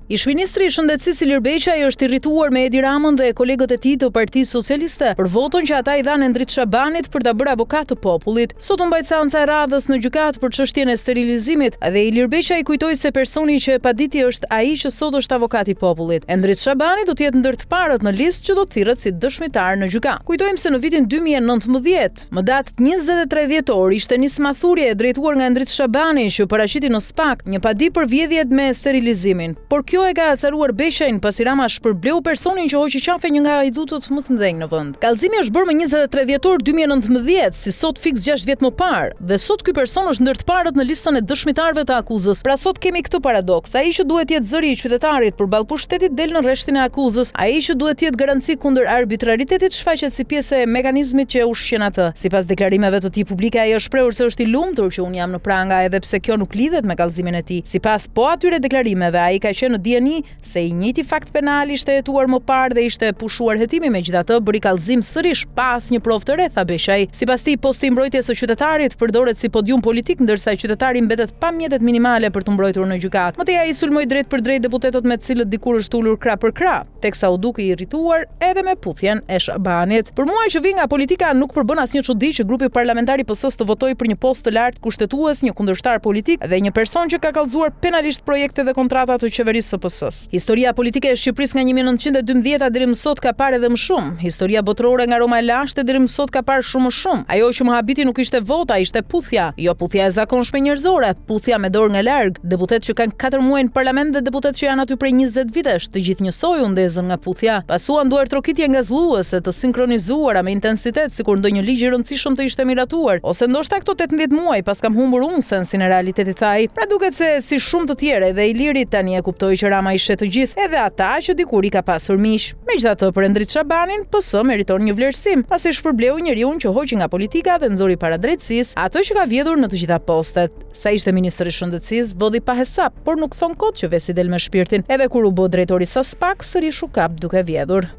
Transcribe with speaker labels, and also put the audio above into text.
Speaker 1: Ish-ministri i Shëndetësisë Ilir Beqaj është irrituar me Edi Ramën dhe kolegët e tij të Partisë Socialiste për votën që ata i dhanë Endrit Shabanit për ta bërë avokat të popullit. Sot u mbajt seanca e radhës në gjykatë për çështjen e sterilizimit dhe Ilir Beqaj kujtoi se personi që e paditi është ai që sot është avokati i popullit. Endrit Shabani do të jetë ndër të parët në listë që do të thirret si dëshmitar në gjykatë. Kujtojmë se në vitin 2019, më datë 23 dhjetor, ishte nisma thurje e drejtuar nga Endrit Shabani që paraqiti në SPAK një padi për vjedhjet me sterilizimin. Por kjo e ka acaruar Beqajin pasi Rama shpërbleu personin që hoqi qafe një nga hajdutët më të mëdhenj në vend. Kallëzimi është bërë më 23 dhjetor 2019, si sot fiks 6 vjet më parë, dhe sot ky person është ndër të parët në listën e dëshmitarëve të akuzës. Pra sot kemi këtë paradoks: ai që duhet jetë zëri i qytetarit përballë pushtetit del në rreshtin e akuzës, ai që duhet jetë garanci kundër arbitraritetit shfaqet si pjesë e mekanizmit që ushqen atë. Sipas deklarimeve të tij publike, ai është shprehur se është i lumtur që unë jam në pranga, edhe pse kjo nuk lidhet me kallëzimin e tij. Sipas atyre deklarimeve, ai ka qenë në dieni se i njëjti fakt penal ishte hetuar më parë dhe ishte pushuar hetimi, megjithatë bëri kallëzim sërish pa asnjë provë të re, tha Beqaj. Sipas tij, posti i mbrojtjes së qytetarit përdoret si podium politik, ndërsa qytetari mbetet pa mjetet minimale për të mbrojtur në gjykatë. Mëtej ai sulmoi drejt për drejt deputetët me të cilët dikur është ulur krah për krah, teksa u duke i irrituar edhe me puthjen e Shabanit. Për mua që vi nga politika nuk përbën asnjë çudi që grupi parlamentar i PS-s të votojë për një post të lartë kushtetues, një kundërshtar politik dhe një person që ka kallëzuar penalisht projekte dhe kontrata të qeverisë së PS-s. Historia politike e Shqipërisë nga 1912 deri më sot ka parë edhe më shumë. Historia botërore nga Roma e lashtë deri më sot ka parë shumë më shumë. Ajo që më habiti nuk ishte vota, ishte puthja. Jo puthja e zakonshme njerëzore, puthja me dorë nga larg. Deputet që kanë 4 muaj në parlament dhe deputet që janë aty prej 20 vitesh, të gjithë njësoj u ndezën nga puthja. Pasuan duar trokitje ngazlluese të sinkronizuara me intensitet, sikur ndonjë ligj i rëndësishëm të ishte miratuar, ose ndoshta këto 18 muaj pas kam humbur unë sensin e realitetit, thaj. Pra duket se si shumë të tjerë dhe Iliri tani e kuptoi që Rama i shet të gjithë, edhe ata që dikur i ka pasur miq. Megjithatë, për Endrit Shabanin, PS meriton një vlerësim, pasi shpërbleu njeriu që hoqi nga politika dhe nxori para drejtësisë atë që ka vjedhur në të gjitha postet. Sa ishte ministri i Shëndetësisë, vodhi pa hesap, por nuk thon kot që vesi del me shpirtin, edhe kur u bë drejtori sa SPAK, sërish u kap duke vjedhur.